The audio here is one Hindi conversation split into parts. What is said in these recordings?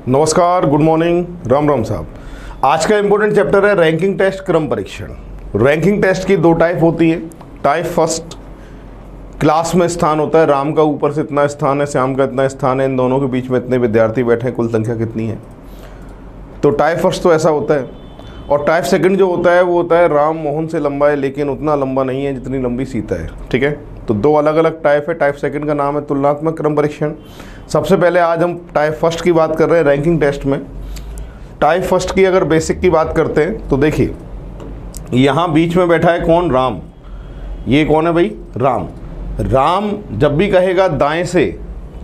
नमस्कार, गुड मॉर्निंग, राम राम साहब। आज का इंपॉर्टेंट चैप्टर है रैंकिंग टेस्ट, क्रम परीक्षण। रैंकिंग टेस्ट की दो टाइप होती है। टाइप फर्स्ट, क्लास में स्थान होता है, राम का ऊपर से इतना स्थान है, श्याम का इतना स्थान है, इन दोनों के बीच में इतने विद्यार्थी बैठे हैं, कुल संख्या कितनी है। तो टाइप फर्स्ट तो ऐसा होता है। और टाइप सेकंड जो होता है वो होता है राम मोहन से लंबा है लेकिन उतना लंबा नहीं है जितनी लंबी सीता है। ठीक है, तो दो अलग अलग टाइप है। टाइप सेकंड का नाम है तुलनात्मक क्रम परीक्षण। सबसे पहले आज हम टाइप फर्स्ट की बात कर रहे हैं रैंकिंग टेस्ट में। टाइप फर्स्ट की अगर बेसिक की बात करते हैं तो देखिए, यहाँ बीच में बैठा है कौन? राम। ये कौन है भाई? राम। राम जब भी कहेगा दाएं से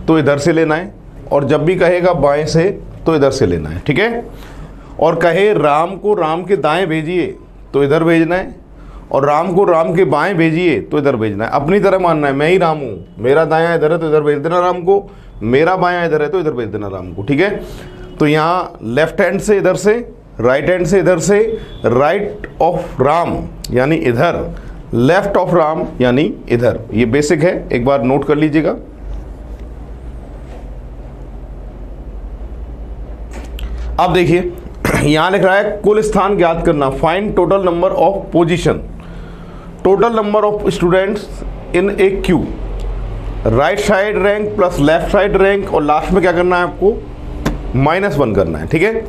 तो इधर से लेना है, और जब भी कहेगा बाएं से तो इधर से लेना है। ठीक है, और कहे राम को राम के दाएं भेजिए तो इधर भेजना है, और राम को राम के बाएं भेजिए तो इधर भेजना है। अपनी तरह मानना है, मैं ही राम हूँ, मेरा दायां इधर है तो इधर भेज देना राम को, मेरा बायां इधर है तो इधर भेज देना राम को। ठीक है, तो यहाँ लेफ्ट हैंड से इधर से, राइट हैंड से इधर से, राइट ऑफ राम यानी इधर, लेफ्ट ऑफ राम यानी इधर। ये बेसिक है, एक बार नोट कर लीजिएगा। अब देखिए, यहां लिख रहा है कुल स्थान ज्ञात करना, find total number of position, total number of students in A Q, right side rank plus left side rank, और लास्ट में क्या करना है आपको? -1 करना है। ठीक है,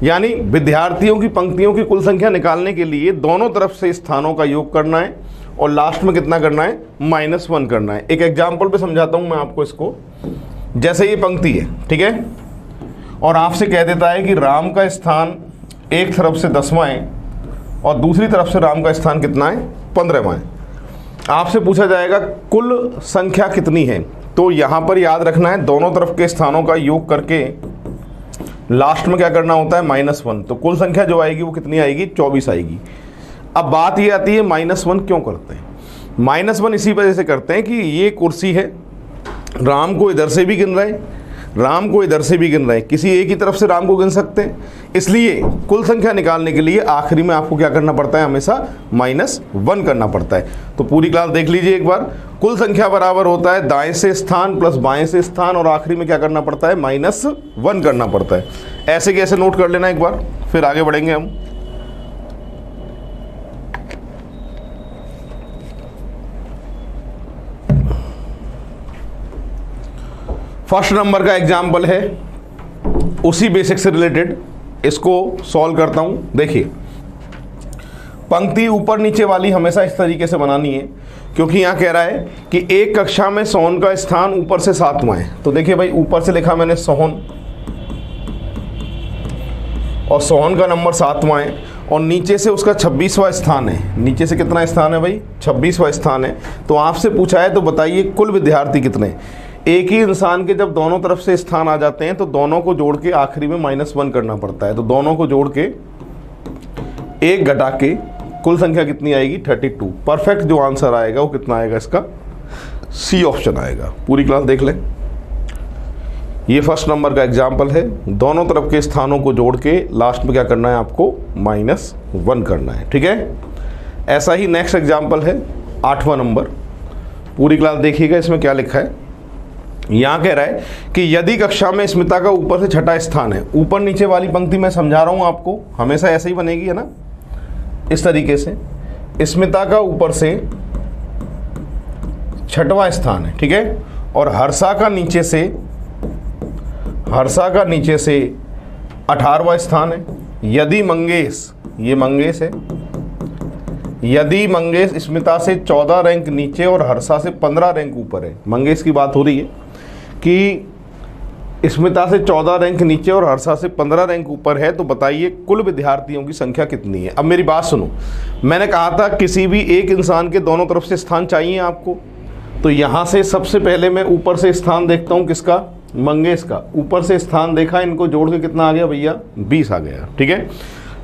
यानी विद्यार्थियों की पंक्तियों की कुल संख्या निकालने के लिए दोनों तरफ से स्थानों का योग करना है, और लास्ट में कितना करना है? -1 करना है। एक एग्जाम्पल पे समझाता हूं मैं आपको इसको। जैसे ये पंक्ति है, ठीक है, और आपसे कह देता है कि राम का स्थान एक तरफ से 10वां है और दूसरी तरफ से राम का स्थान कितना है? 15वां है। आपसे पूछा जाएगा कुल संख्या कितनी है, तो यहाँ पर याद रखना है दोनों तरफ के स्थानों का योग करके लास्ट में क्या करना होता है? -1। तो कुल संख्या जो आएगी वो कितनी आएगी? 24 आएगी। अब बात ये आती है -1 क्यों करते हैं? -1 इसी वजह से करते हैं कि ये कुर्सी है, राम को इधर से भी गिन रहे हैं, राम को इधर से भी गिन रहे हैं, किसी एक ही तरफ से राम को गिन सकते हैं। इसलिए कुल संख्या निकालने के लिए आखिरी में आपको क्या करना पड़ता है? हमेशा -1 करना पड़ता है। तो पूरी क्लास देख लीजिए एक बार। कुल संख्या बराबर होता है दाएं से स्थान प्लस बाएं से स्थान, और आखिरी में क्या करना पड़ता है? -1 करना पड़ता है। ऐसे कैसे नोट कर लेना एक बार, फिर आगे बढ़ेंगे हम। फर्स्ट नंबर का एग्जाम्पल है, उसी बेसिक से रिलेटेड, इसको सॉल्व करता हूं। देखिए, पंक्ति ऊपर नीचे वाली हमेशा इस तरीके से बनानी है, क्योंकि यहां कह रहा है कि एक कक्षा में सोहन का स्थान ऊपर से 7वां है। तो देखिए भाई, ऊपर से लिखा मैंने सोहन, और सोहन का नंबर 7वां है, और नीचे से उसका 26वां स्थान है। नीचे से कितना स्थान है भाई? 26वां स्थान है। तो आपसे पूछा है तो बताइए कुल विद्यार्थी कितने? एक ही इंसान के जब दोनों तरफ से स्थान आ जाते हैं तो दोनों को जोड़ के आखिरी में -1 करना पड़ता है। तो दोनों को जोड़ के एक घटा के कुल संख्या कितनी आएगी? 32। परफेक्ट जो आंसर आएगा वो कितना आएगा? इसका सी ऑप्शन आएगा। पूरी क्लास देख लें। ये फर्स्ट नंबर का एग्जाम्पल है, दोनों तरफ के स्थानों को जोड़ के लास्ट में क्या करना है आपको? -1 करना है। ठीक है, ऐसा ही नेक्स्ट एग्जाम्पल है 8वां नंबर। पूरी क्लास देखिएगा, इसमें क्या लिखा है। यहाँ कह रहा है कि यदि कक्षा में स्मिता का ऊपर से 6ठा स्थान है, ऊपर नीचे वाली पंक्ति मैं समझा रहा हूँ आपको, हमेशा ऐसे ही बनेगी, है ना, इस तरीके से। स्मिता का ऊपर से 6वां स्थान है, ठीक है, और हर्षा का नीचे से 18वां स्थान है। यदि मंगेश, ये मंगेश है, यदि मंगेश स्मिता से 14 रैंक नीचे और हर्षा से 15 रैंक ऊपर है, मंगेश की बात हो रही है कि स्मिता से 14 रैंक नीचे और हर्षा से 15 रैंक ऊपर है, तो बताइए कुल विद्यार्थियों की संख्या कितनी है। अब मेरी बात सुनो, मैंने कहा था किसी भी एक इंसान के दोनों तरफ से स्थान चाहिए आपको, तो यहाँ से सबसे पहले मैं ऊपर से स्थान देखता हूँ, किसका? मंगेश का। ऊपर से स्थान देखा, इनको जोड़ के कितना आ गया भैया? 20 आ गया। ठीक है,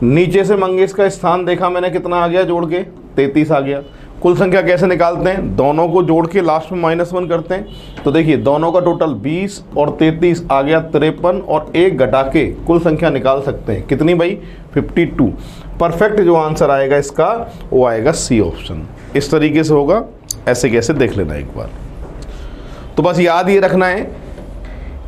नीचे से मंगेश का स्थान देखा मैंने, कितना आ गया जोड़ के? 33 आ गया। कुल संख्या कैसे निकालते हैं? दोनों को जोड़ के लास्ट में -1 करते हैं। तो देखिए, दोनों का टोटल 20 और 33 आ गया 53, और एक घटा के कुल संख्या निकाल सकते हैं। कितनी भाई? 52। परफेक्ट जो आंसर आएगा इसका वो आएगा सी ऑप्शन। इस तरीके से होगा, ऐसे कैसे देख लेना एक बार। तो बस याद ये रखना है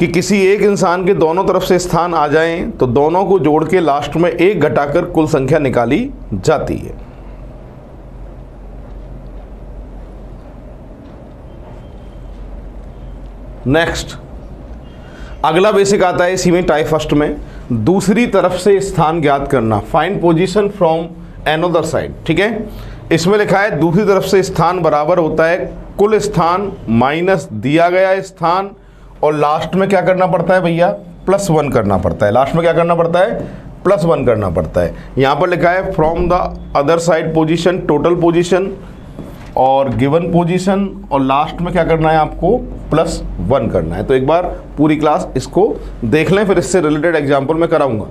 कि किसी एक इंसान के दोनों तरफ से स्थान आ जाएं तो दोनों को जोड़ के लास्ट में एक घटाकर कुल संख्या निकाली जाती है। नेक्स्ट अगला बेसिक आता है इसी में टाइप फर्स्ट में, दूसरी तरफ से स्थान ज्ञात करना, find position from another side. ठीक है, इसमें लिखा है दूसरी तरफ से स्थान बराबर होता है कुल स्थान माइनस दिया गया स्थान, और लास्ट में क्या करना पड़ता है भैया, +1 करना पड़ता है। लास्ट में क्या करना पड़ता है, +1 करना पड़ता है। यहाँ पर लिखा है from the other side position, total position और गिवन पोजीशन, और लास्ट में क्या करना है आपको, +1 करना है। तो एक बार पूरी क्लास इसको देख लें, फिर इससे रिलेटेड एग्जाम्पल मैं कराऊंगा।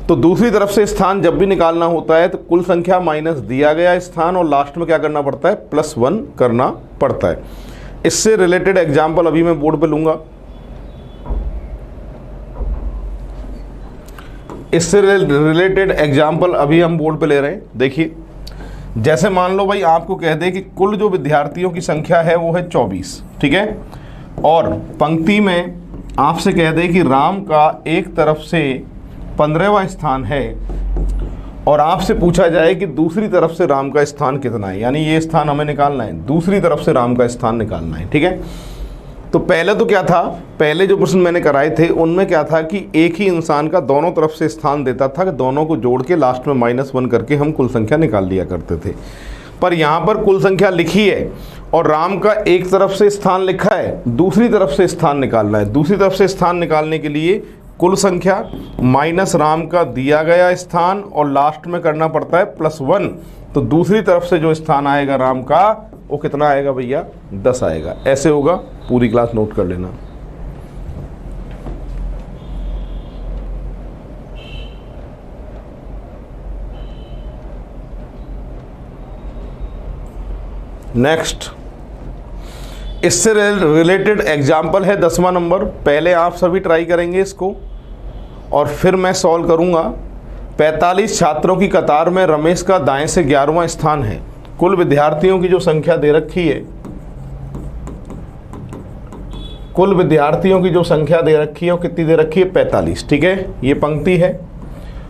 तो दूसरी तरफ से स्थान जब भी निकालना होता है तो कुल संख्या माइनस दिया गया स्थान, और लास्ट में क्या करना पड़ता है, +1 करना पड़ता है। इससे रिलेटेड एग्जाम्पल अभी मैं बोर्ड पे लूंगा। इससे रिलेटेड एग्जाम्पल अभी हम बोर्ड पे ले रहे हैं। देखिए, जैसे मान लो भाई आपको कह दे कि कुल जो विद्यार्थियों की संख्या है वो है 24, ठीक है, और पंक्ति में आपसे कह दे कि राम का एक तरफ से 15वां स्थान है, और आपसे पूछा जाए कि दूसरी तरफ से राम का स्थान कितना है, यानी ये स्थान हमें निकालना है, दूसरी तरफ से राम का स्थान निकालना है। ठीक है, तो पहले तो क्या था, पहले जो प्रश्न मैंने कराए थे उनमें क्या था कि एक ही इंसान का दोनों तरफ से स्थान देता था कि दोनों को जोड़ के लास्ट में -1 करके हम कुल संख्या निकाल लिया करते थे। पर यहाँ पर कुल संख्या लिखी है और राम का एक तरफ से स्थान लिखा है, दूसरी तरफ से स्थान निकालना है। दूसरी तरफ से स्थान निकालने के लिए कुल संख्या माइनस राम का दिया गया स्थान और लास्ट में करना पड़ता है +1। तो दूसरी तरफ से जो स्थान आएगा राम का वो कितना आएगा भैया, 10 आएगा। ऐसे होगा, पूरी क्लास नोट कर लेना। नेक्स्ट इससे रिलेटेड एग्जाम्पल है 10वां नंबर। पहले आप सभी ट्राई करेंगे इसको और फिर मैं सॉल्व करूंगा। 45 छात्रों की कतार में रमेश का दाएं से 11वां स्थान है। कुल विद्यार्थियों की जो संख्या दे रखी है, कुल विद्यार्थियों की जो संख्या दे रखी है वो कितनी दे रखी है, 45। ठीक है, ये पंक्ति है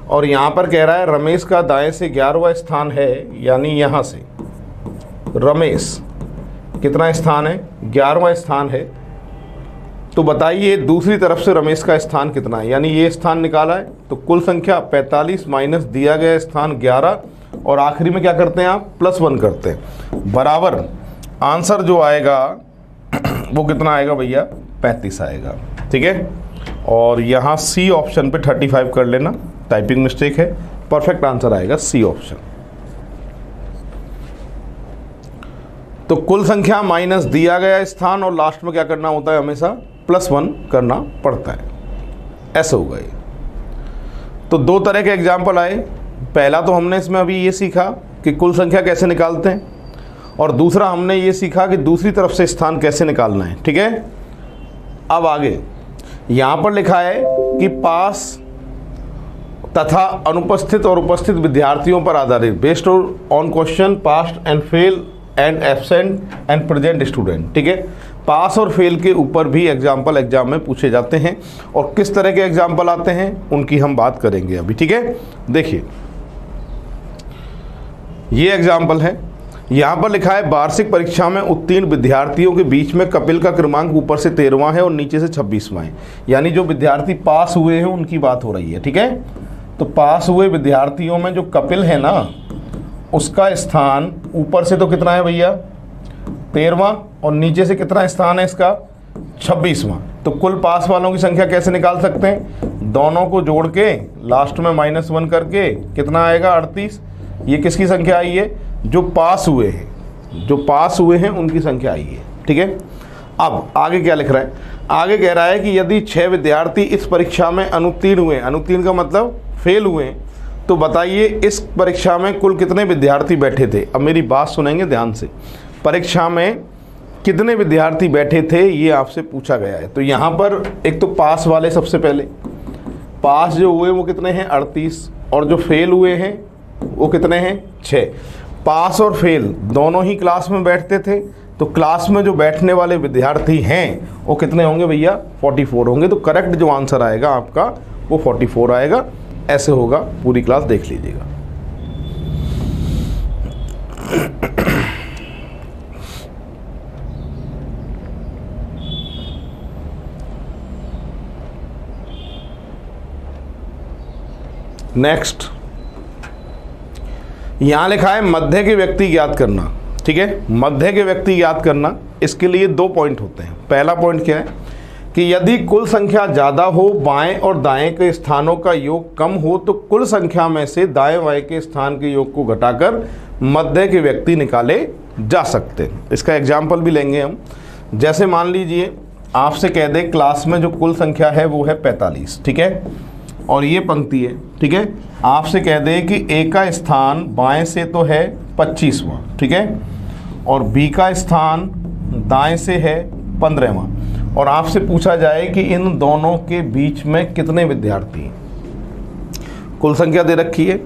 और यहाँ पर कह रहा है रमेश का दाएं से 11वां स्थान है, यानी यहाँ से रमेश कितना स्थान है, 11वां स्थान है। तो बताइए दूसरी तरफ से रमेश का स्थान कितना है, यानी ये स्थान निकाला है। तो कुल संख्या 45 माइनस दिया गया स्थान 11, और आखिरी में क्या करते हैं आप, +1 करते हैं, बराबर आंसर जो आएगा वो कितना आएगा भैया, 35 आएगा। ठीक है, और यहाँ सी ऑप्शन पे 35 कर लेना, टाइपिंग मिस्टेक है, परफेक्ट आंसर आएगा सी ऑप्शन। तो कुल संख्या माइनस दिया गया स्थान और लास्ट में क्या करना होता है, हमेशा +1 करना पड़ता है। ऐसे होगा ये। तो दो तरह के एग्जाम्पल आए। पहला तो हमने इसमें अभी ये सीखा कि कुल संख्या कैसे निकालते हैं, और दूसरा हमने ये सीखा कि दूसरी तरफ से स्थान कैसे निकालना है। ठीक है, अब आगे यहाँ पर लिखा है कि पास तथा अनुपस्थित और उपस्थित विद्यार्थियों पर आधारित, based on question past and fail and absent and present student. ठीक है, पास और फेल के ऊपर भी एग्जाम्पल एग्जाम में पूछे जाते हैं, और किस तरह के एग्जाम्पल आते हैं उनकी हम बात करेंगे अभी। ठीक है, देखिए ये एग्जाम्पल है। यहाँ पर लिखा है वार्षिक परीक्षा में उत्तीर्ण विद्यार्थियों के बीच में कपिल का क्रमांक ऊपर से 13वां है और नीचे से 26वां है, यानी जो विद्यार्थी पास हुए हैं उनकी बात हो रही है। ठीक है, तो पास हुए विद्यार्थियों में जो कपिल है ना, उसका स्थान ऊपर से तो कितना है भैया, 13वां, और नीचे से कितना स्थान है इसका, 26वां। तो कुल पास वालों की संख्या कैसे निकाल सकते हैं, दोनों को जोड़ के लास्ट में -1 करके कितना आएगा, 38। ये किसकी संख्या आई है, जो पास हुए हैं, जो पास हुए हैं उनकी संख्या आई है। ठीक है, अब आगे क्या लिख रहा है, आगे कह रहा है कि यदि 6 विद्यार्थी इस परीक्षा में अनुत्तीर्ण हुए, अनुत्तीर्ण का मतलब फेल हुए, तो बताइए इस परीक्षा में कुल कितने विद्यार्थी बैठे थे। अब मेरी बात सुनेंगे ध्यान से, परीक्षा में कितने विद्यार्थी बैठे थे ये आपसे पूछा गया है। तो यहाँ पर एक तो पास वाले, सबसे पहले पास जो हुए वो कितने हैं, 38, और जो फेल हुए हैं वो कितने हैं, 6। पास और फेल दोनों ही क्लास में बैठते थे, तो क्लास में जो बैठने वाले विद्यार्थी हैं वो कितने होंगे भैया, 44 होंगे। तो करेक्ट जो आंसर आएगा आपका वो 44 आएगा। ऐसे होगा, पूरी क्लास देख लीजिएगा। नेक्स्ट यहां लिखा है मध्य के व्यक्ति ज्ञात करना। ठीक है, मध्य के व्यक्ति ज्ञात करना, इसके लिए 2 पॉइंट होते हैं। पहला पॉइंट क्या है कि यदि कुल संख्या ज़्यादा हो, बाएं और दाएं के स्थानों का योग कम हो, तो कुल संख्या में से दाएं बाएं के स्थान के योग को घटाकर मध्य के व्यक्ति निकाले जा सकते हैं। इसका एग्जाम्पल भी लेंगे हम। जैसे मान लीजिए आपसे कह दे क्लास में जो कुल संख्या है वो है 45, ठीक है, और ये पंक्ति है, ठीक है। आपसे कह दे कि ए का स्थान बाएं से तो है 25वां, ठीक है, और बी का स्थान दाएं से है 15वां, और आपसे पूछा जाए कि इन दोनों के बीच में कितने विद्यार्थी हैं। कुल संख्या दे रखी है,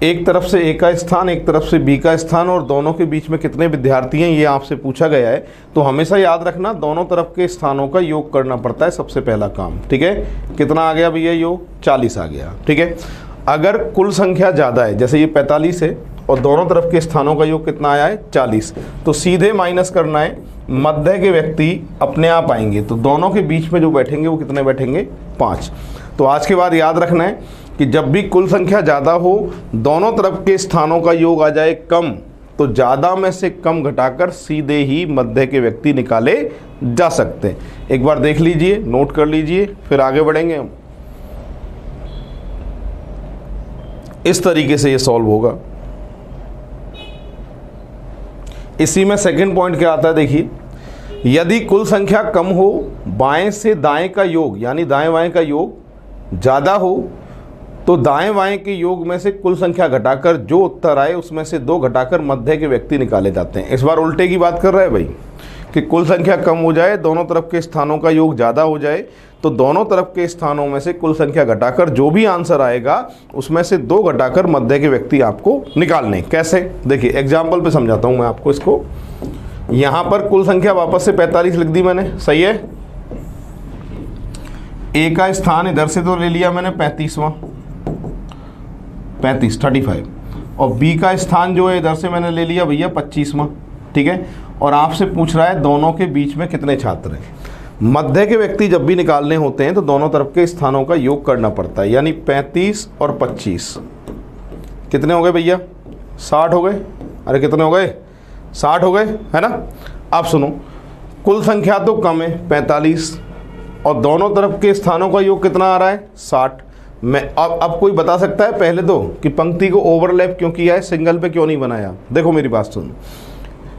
एक तरफ से ए का स्थान, एक तरफ से बी का स्थान, और दोनों के बीच में कितने विद्यार्थी हैं ये आपसे पूछा गया है। तो हमेशा याद रखना दोनों तरफ के स्थानों का योग करना पड़ता है, सबसे पहला काम। ठीक है, कितना आ गया भैया योग, 40 आ गया। ठीक है, अगर कुल संख्या ज़्यादा है, जैसे ये 45 है और दोनों तरफ के स्थानों का योग कितना आया है 40, तो सीधे माइनस करना है, मध्य के व्यक्ति अपने आप आएंगे। तो दोनों के बीच में जो बैठेंगे वो कितने बैठेंगे, 5। तो आज के बाद याद रखना है कि जब भी कुल संख्या ज़्यादा हो, दोनों तरफ के स्थानों का योग आ जाए कम, तो ज़्यादा में से कम घटाकर सीधे ही मध्य के व्यक्ति निकाले जा सकते हैं। एक बार देख लीजिए, नोट कर लीजिए, फिर आगे बढ़ेंगे हम। इस तरीके से ये सॉल्व होगा। इसी में सेकंड पॉइंट क्या आता है, देखिए, यदि कुल संख्या कम हो, बाएं से दाएं का योग यानी दाएं बाएं का योग ज़्यादा हो, तो दाएं बाएं के योग में से कुल संख्या घटाकर जो उत्तर आए उसमें से 2 घटाकर मध्य के व्यक्ति निकाले जाते हैं। इस बार उल्टे की बात कर रहे हैं भाई, कि कुल संख्या कम हो जाए, दोनों तरफ के स्थानों का योग ज़्यादा हो जाए, तो दोनों तरफ के स्थानों में से कुल संख्या घटाकर जो भी आंसर आएगा उसमें से 2 घटाकर मध्य के व्यक्ति आपको निकालने। कैसे, देखिए एग्जाम्पल पे समझाता हूँ मैं आपको इसको। यहाँ पर कुल संख्या वापस से 45 लिख दी मैंने, सही है। ए का स्थान इधर से तो ले लिया मैंने 35वां, 35 और बी का स्थान जो है इधर से मैंने ले लिया भैया 25वां, ठीक है। और आपसे पूछ रहा है दोनों के बीच में कितने छात्र हैं। मध्य के व्यक्ति जब भी निकालने होते हैं तो दोनों तरफ के स्थानों का योग करना पड़ता है, यानी 35 और 25 कितने हो गए भैया, 60 हो गए। अरे कितने हो गए, 60 हो गए, है ना। अब सुनो, कुल संख्या तो कम है 45 और दोनों तरफ के स्थानों का योग कितना आ रहा है, 60। मैं अब कोई बता सकता है पहले तो कि पंक्ति को ओवरलैप क्यों किया है, सिंगल पे क्यों नहीं बनाया। देखो मेरी बात सुनो,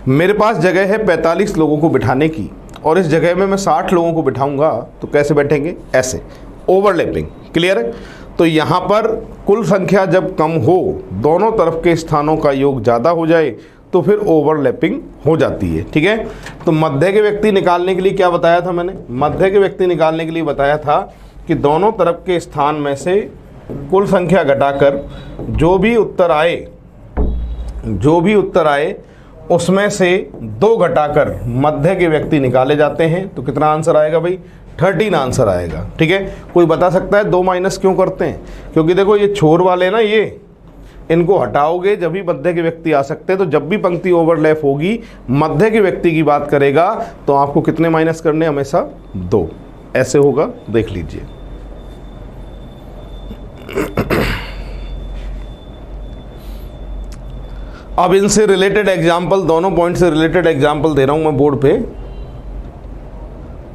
मेरे पास जगह है 45 लोगों को बिठाने की और इस जगह में मैं 60 लोगों को बिठाऊंगा, तो कैसे बैठेंगे, ऐसे, ओवरलैपिंग। क्लियर है। तो यहाँ पर कुल संख्या जब कम हो, दोनों तरफ के स्थानों का योग ज़्यादा हो जाए, तो फिर ओवरलैपिंग हो जाती है। ठीक है। तो मध्य के व्यक्ति निकालने के लिए क्या बताया था मैंने, मध्य के व्यक्ति निकालने के लिए बताया था कि दोनों तरफ के स्थान में से कुल संख्या घटाकर जो भी उत्तर आए उसमें से 2 घटाकर मध्य के व्यक्ति निकाले जाते हैं। तो कितना आंसर आएगा भाई, 13 आंसर आएगा। ठीक है। कोई बता सकता है 2 माइनस क्यों करते हैं, क्योंकि देखो ये छोर वाले ना, ये इनको हटाओगे जब भी मध्य के व्यक्ति आ सकते हैं। तो जब भी पंक्ति ओवरलैप होगी, मध्य के व्यक्ति की बात करेगा, तो आपको कितने माइनस करने, हमेशा 2। ऐसे होगा, देख लीजिए। अब इनसे रिलेटेड एग्जाम्पल, दोनों पॉइंट से रिलेटेड एग्जाम्पल दे रहा हूं मैं बोर्ड पे,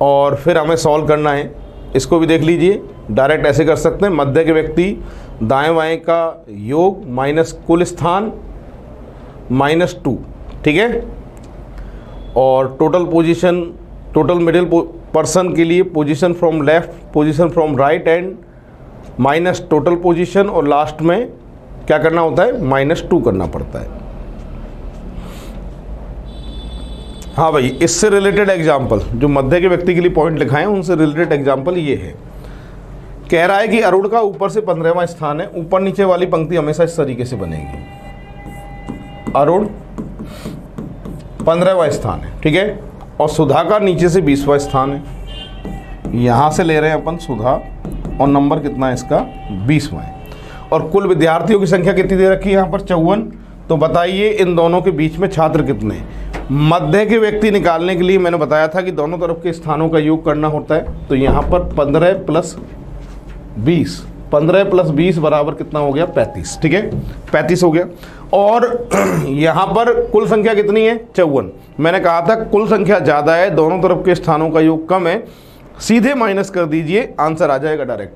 और फिर हमें सॉल्व करना है। इसको भी देख लीजिए, डायरेक्ट ऐसे कर सकते हैं, मध्य के व्यक्ति दाएं बाएं का योग माइनस कुल स्थान -2, ठीक है। और total position, total middle person के लिए position from left, position from right and minus total position, और लास्ट में क्या करना होता है, -2 करना पड़ता है। हाँ भाई, इससे रिलेटेड एग्जाम्पल जो मध्य के व्यक्ति के लिए पॉइंट लिखा है उनसे रिलेटेड एग्जाम्पल ये है। कह रहा है कि अरुण का ऊपर से 15वां स्थान है। ऊपर नीचे वाली पंक्ति हमेशा इस तरीके से बनेगी, अरुण 15वां स्थान है, ठीक है। और सुधा का नीचे से 20वां स्थान है, यहाँ से ले रहे हैं अपन सुधा, और नंबर कितना है इसका 20वां है। और कुल विद्यार्थियों की संख्या कितनी दे रखी है यहाँ पर 54। तो बताइए इन दोनों के बीच में छात्र कितने हैं। मध्य के व्यक्ति निकालने के लिए मैंने बताया था कि दोनों तरफ के स्थानों का योग करना होता है। तो यहाँ पर 15 + 20, 15 + 20 बराबर कितना हो गया 35, ठीक है, 35 हो गया। और यहाँ पर कुल संख्या कितनी है 54। मैंने कहा था कुल संख्या ज़्यादा है, दोनों तरफ के स्थानों का योग कम है, सीधे माइनस कर दीजिए, आंसर आ जाएगा डायरेक्ट।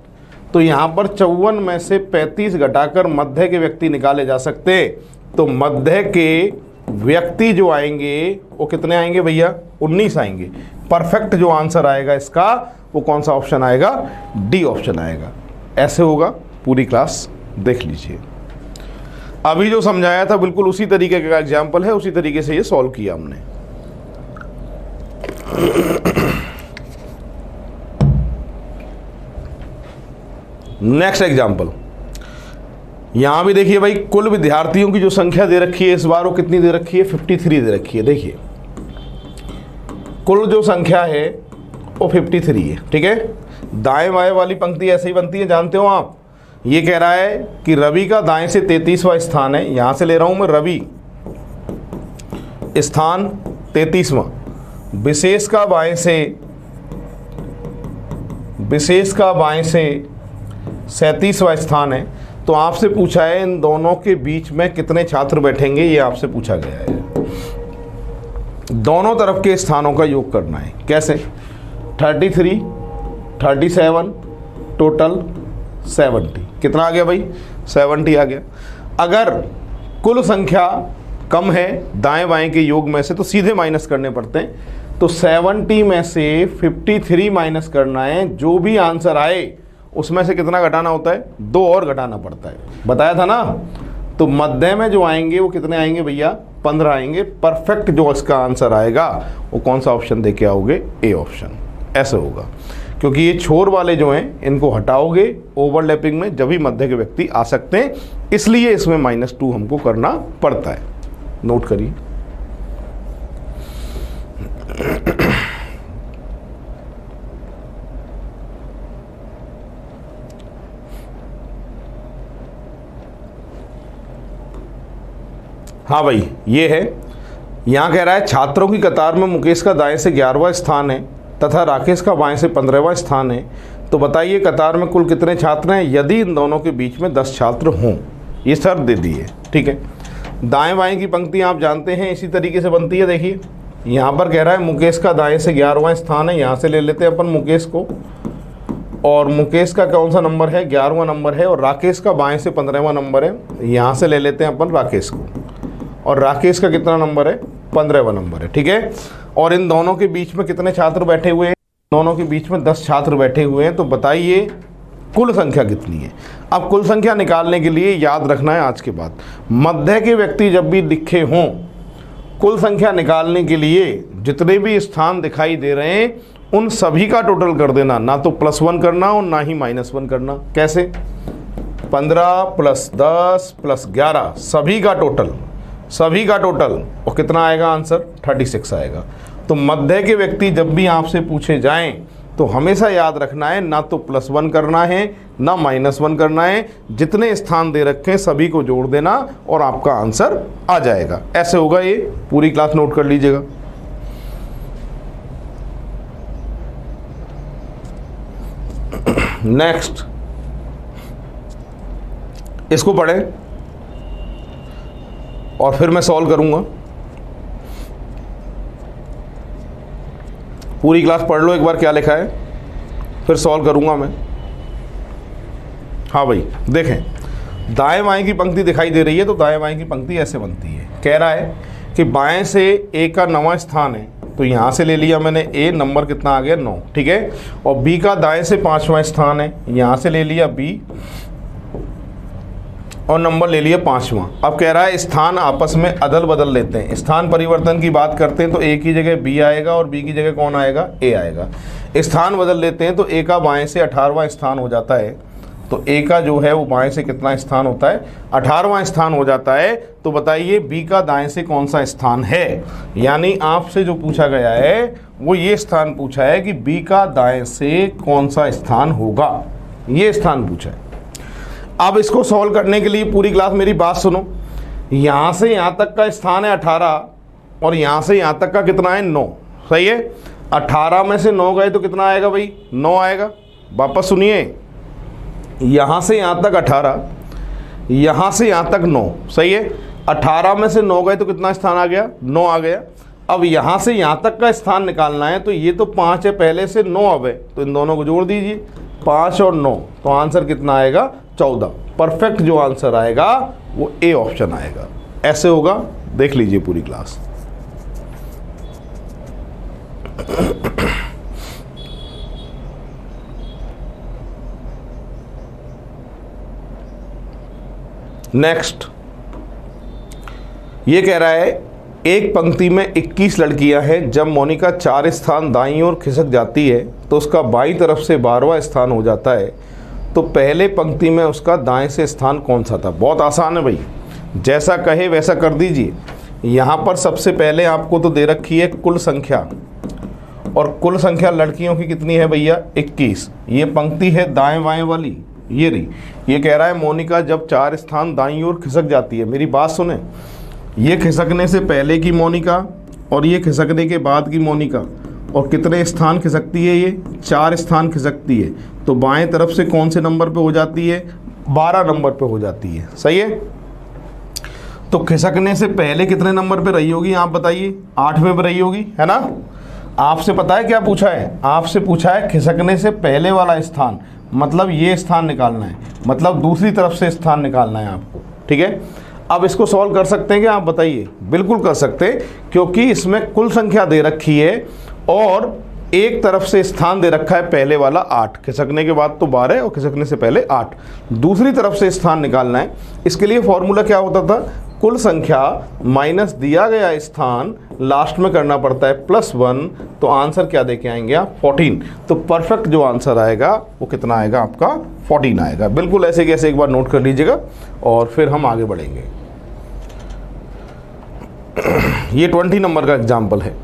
तो यहाँ पर 54 में से 35 घटाकर मध्य के व्यक्ति निकाले जा सकते। तो मध्य के व्यक्ति जो आएंगे वो कितने आएंगे भैया 19 आएंगे। परफेक्ट जो आंसर आएगा इसका वो कौन सा ऑप्शन आएगा, डी ऑप्शन आएगा। ऐसे होगा, पूरी क्लास देख लीजिए। अभी जो समझाया था बिल्कुल उसी तरीके का एग्जाम्पल है, उसी तरीके से ये सॉल्व किया हमने। नेक्स्ट एग्जाम्पल, यहां भी देखिए भाई, कुल विद्यार्थियों की जो संख्या दे रखी है इस बार वो कितनी दे रखी है 53 दे रखी है। देखिए कुल जो संख्या है वो 53 है, ठीक है। दाएं बाएं वाली पंक्ति ऐसे ही बनती है, जानते हो आप। ये कह रहा है कि रवि का दाएं से 33वां स्थान है, यहां से ले रहा हूं मैं रवि स्थान 33वां, विशेष का बाएं से 37वां स्थान है। तो आपसे पूछा है इन दोनों के बीच में कितने छात्र बैठेंगे, ये आपसे पूछा गया है। दोनों तरफ के स्थानों का योग करना है। कैसे, 33, 37, टोटल 70। कितना आ गया भाई 70 आ गया। अगर कुल संख्या कम है दाएं बाएं के योग में से तो सीधे माइनस करने पड़ते हैं। तो 70 में से 53 माइनस करना है, जो भी आंसर आए उसमें से कितना घटाना होता है 2 और घटाना पड़ता है, बताया था ना। तो मध्य में जो आएंगे वो कितने आएंगे भैया 15 आएंगे। परफेक्ट जो इसका आंसर आएगा वो कौन सा ऑप्शन दे के आओगे, ए ऑप्शन। ऐसे होगा, क्योंकि ये छोर वाले जो हैं इनको हटाओगे ओवरलैपिंग में, जब भी मध्य के व्यक्ति आ सकते हैं, इसलिए इसमें -2 हमको करना पड़ता है। नोट करिए। हाँ भाई, ये है। यहाँ कह रहा है छात्रों की कतार में मुकेश का दाएं से 11वां स्थान है तथा राकेश का बाएं से 15वां स्थान है। तो बताइए कतार में कुल कितने छात्र हैं यदि इन दोनों के बीच में 10 छात्र हों। ये शर्त दे दी है, ठीक है। दाएं बाएं की पंक्ति आप जानते हैं इसी तरीके से बनती है। देखिए यहाँ पर कह रहा है मुकेश का दाएं से 11वां स्थान है, यहाँ से ले लेते हैं अपन मुकेश को, और मुकेश का कौन सा नंबर है 11वां नंबर है, और राकेश का बाएं से 15वां नंबर है, यहाँ से ले लेते हैं अपन राकेश को, और राकेश का कितना नंबर है 15वां नंबर है, ठीक है। और इन दोनों के बीच में कितने छात्र बैठे हुए हैं, दोनों के बीच में 10 छात्र बैठे हुए हैं। तो बताइए कुल संख्या कितनी है। अब कुल संख्या निकालने के लिए याद रखना है आज के बाद, मध्य के व्यक्ति जब भी दिखे हों, कुल संख्या निकालने के लिए जितने भी स्थान दिखाई दे रहे हैं उन सभी का टोटल कर देना, ना तो +1 करना और ना ही -1 करना। कैसे, 15 + 10 + 11 सभी का टोटल, और कितना आएगा आंसर 36 आएगा। तो मध्य के व्यक्ति जब भी आपसे पूछे जाएं तो हमेशा याद रखना है ना तो +1 करना है ना -1 करना है, जितने स्थान दे रखे हैं सभी को जोड़ देना और आपका आंसर आ जाएगा। ऐसे होगा, ये पूरी क्लास नोट कर लीजिएगा। नेक्स्ट, इसको पढ़ें और फिर मैं सॉल्व करूंगा। पूरी क्लास पढ़ लो एक बार क्या लिखा है, फिर सॉल्व करूंगा मैं। हाँ भाई देखें, दाएं बाएं की पंक्ति दिखाई दे रही है, तो दाएं बाएं की पंक्ति ऐसे बनती है। कह रहा है कि बाएं से ए का 9वां स्थान है, तो यहाँ से ले लिया मैंने ए, नंबर कितना आ गया 9, ठीक है। और बी का दाएं से 5वां स्थान है, यहाँ से ले लिया बी और नंबर ले लिया 5वां। अब कह रहा है स्थान आपस में अदल बदल लेते हैं, स्थान परिवर्तन की बात करते हैं तो ए की जगह बी आएगा और बी की जगह कौन आएगा, ए आएगा। स्थान बदल लेते हैं तो ए का बाएं से 18वां स्थान हो जाता है, तो ए का जो है वो बाएं से कितना स्थान होता है, 18वां स्थान हो जाता है। तो बताइए बी का दाएं से कौन सा स्थान है। यानी आपसे जो पूछा गया है वो ये स्थान पूछा है कि बी का दाएं से कौन सा स्थान होगा, ये स्थान पूछा है। अब इसको सॉल्व करने के लिए पूरी क्लास मेरी बात सुनो। यहाँ से यहाँ तक का स्थान है 18 और यहाँ से यहाँ तक का कितना है 9, सही है। 18 में से 9 गए तो कितना आएगा भाई, 9 आएगा। वापस सुनिए, यहाँ से यहाँ तक 18, यहाँ से यहाँ तक 9, सही है। 18 में से 9 गए तो कितना स्थान आ गया, 9 आ गया। अब यहाँ से यहाँ तक का स्थान निकालना है, तो ये तो 5 है पहले से, 9 अब है, तो इन दोनों को जोड़ दीजिए, 5 और 9, तो आंसर कितना आएगा 14। परफेक्ट जो आंसर आएगा वो ए ऑप्शन आएगा। ऐसे होगा, देख लीजिए पूरी क्लास। नेक्स्ट ये कह रहा है एक पंक्ति में 21 लड़कियां हैं। जब मोनिका 4 स्थान दाईं ओर खिसक जाती है तो उसका बाईं तरफ से 12वां स्थान हो जाता है। तो पहले पंक्ति में उसका दाएं से स्थान कौन सा था। बहुत आसान है भाई, जैसा कहे वैसा कर दीजिए। यहाँ पर सबसे पहले आपको तो दे रखी है कुल संख्या, और कुल संख्या लड़कियों की कितनी है भैया 21। ये पंक्ति है दाएं बाएं वाली, ये रही। ये कह रहा है मोनिका जब 4 स्थान दाईं ओर खिसक जाती है। मेरी बात सुने, ये खिसकने से पहले की मोनिका और ये खिसकने के बाद की मोनिका, और कितने स्थान खिसकती है, ये 4 स्थान खिसकती है। तो बाएं तरफ से कौन से नंबर पे हो जाती है, 12 नंबर पे हो जाती है, सही है। तो खिसकने से पहले कितने नंबर पे रही होगी आप बताइए, 8वें पे रही होगी, है ना। आपसे पता है क्या पूछा है, आपसे पूछा है खिसकने से पहले वाला स्थान, मतलब ये स्थान निकालना है, मतलब दूसरी तरफ से स्थान निकालना है आपको, ठीक है। अब इसको सॉल्व कर सकते हैं क्या आप बताइए। बिल्कुल कर सकते हैं, क्योंकि इसमें कुल संख्या दे रखी है और एक तरफ से स्थान दे रखा है पहले वाला 8, खिसकने के बाद तो 12 और खिसकने से पहले 8, दूसरी तरफ से स्थान निकालना है। इसके लिए फॉर्मूला क्या होता था, कुल संख्या माइनस दिया गया स्थान, लास्ट में करना पड़ता है +1, तो आंसर क्या देके आएंगे आप 14। तो परफेक्ट जो आंसर आएगा वो कितना आएगा आपका 14 आएगा। बिल्कुल ऐसे कैसे एक बार नोट कर लीजिएगा और फिर हम आगे बढ़ेंगे। ये 20 नंबर का एग्जाम्पल है।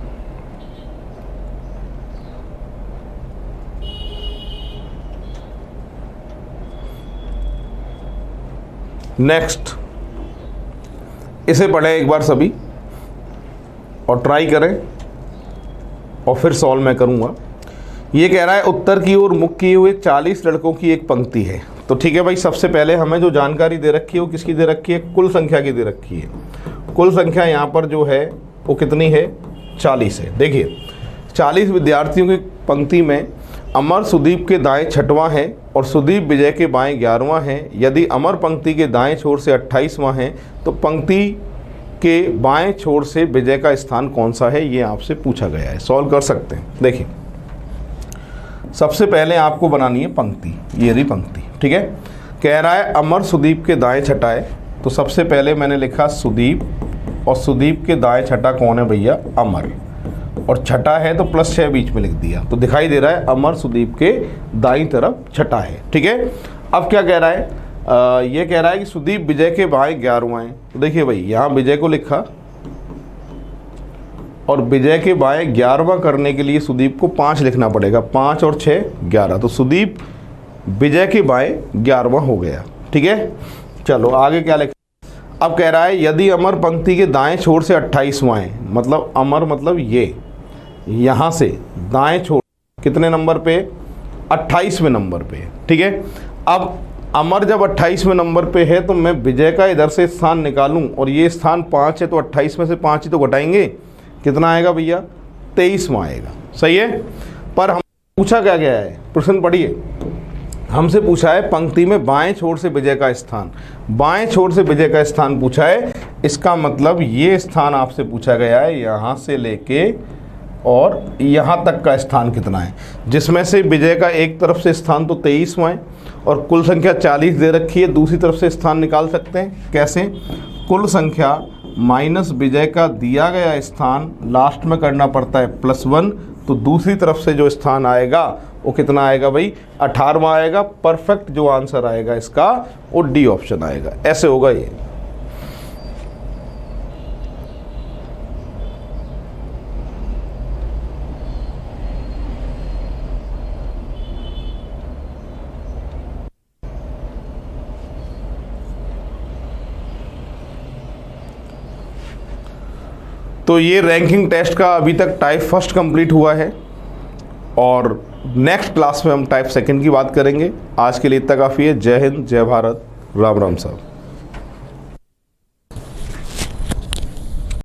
नेक्स्ट, इसे पढ़ें एक बार सभी और ट्राई करें और फिर सॉल्व मैं करूंगा। ये कह रहा है उत्तर की ओर मुख किए हुए 40 लड़कों की एक पंक्ति है। तो ठीक है भाई, सबसे पहले हमें जो जानकारी दे रखी है वो किसकी दे रखी है, कुल संख्या की दे रखी है। कुल संख्या यहाँ पर जो है वो कितनी है, 40 है। देखिए 40 विद्यार्थियों की पंक्ति में अमर सुदीप के दाएं 6वां है और सुदीप विजय के बाएं 11वां है। यदि अमर पंक्ति के दाएं छोर से 28वां है तो पंक्ति के बाएं छोर से विजय का स्थान कौन सा है, ये आपसे पूछा गया है। सॉल्व कर सकते हैं। देखिए सबसे पहले आपको बनानी है पंक्ति, ये रही पंक्ति, ठीक है। कह रहा है अमर सुदीप के दाएं 6 है, तो सबसे पहले मैंने लिखा सुदीप, और सुदीप के दाएं 6 कौन है भैया, अमर, और 6 है तो +6 बीच में लिख दिया, तो दिखाई दे रहा है अमर सुदीप के दाईं तरफ 6 है, ठीक है। अब क्या कह रहा है, ये कह रहा है कि सुदीप विजय के बाएं 11वां है। तो देखिए भाई यहाँ विजय को लिखा और विजय के बाएं 11वां करने के लिए सुदीप को 5 लिखना पड़ेगा, 5 और 6 11, तो सुदीप विजय के बाएं 11वां हो गया, ठीक है। चलो आगे क्या लिखा, अब कह रहा है यदि अमर पंक्ति के दाएं छोर से 28वां है, मतलब अमर मतलब ये यहाँ से दाएं छोर कितने नंबर पे, 28वें नंबर पे, ठीक है। अब अमर जब 28वें नंबर पे है तो मैं विजय का इधर से स्थान निकालूं, और ये स्थान 5 है तो 28 में से 5 ही तो घटाएंगे, कितना आएगा भैया 23वां आएगा, सही है। पर हम पूछा क्या गया है, प्रश्न पढ़िए, हमसे पूछा है पंक्ति में बाएं छोर से विजय का स्थान, बाएं छोर से विजय का स्थान पूछा है। इसका मतलब ये स्थान आपसे पूछा गया है, यहाँ से लेके और यहाँ तक का स्थान कितना है, जिसमें से विजय का एक तरफ से स्थान तो 23वां है और कुल संख्या 40 दे रखी है। दूसरी तरफ से स्थान निकाल सकते हैं कैसे, कुल संख्या माइनस विजय का दिया गया स्थान, लास्ट में करना पड़ता है +1, तो दूसरी तरफ से जो स्थान आएगा वो कितना आएगा भाई, 18वां आएगा। परफेक्ट जो आंसर आएगा इसका वो डी ऑप्शन आएगा। ऐसे होगा ये। तो ये रैंकिंग टेस्ट का अभी तक टाइप फर्स्ट कंप्लीट हुआ है और नेक्स्ट क्लास में हम टाइप सेकंड की बात करेंगे। आज के लिए इतना काफ़ी है। जय हिंद, जय भारत, राम राम साहब।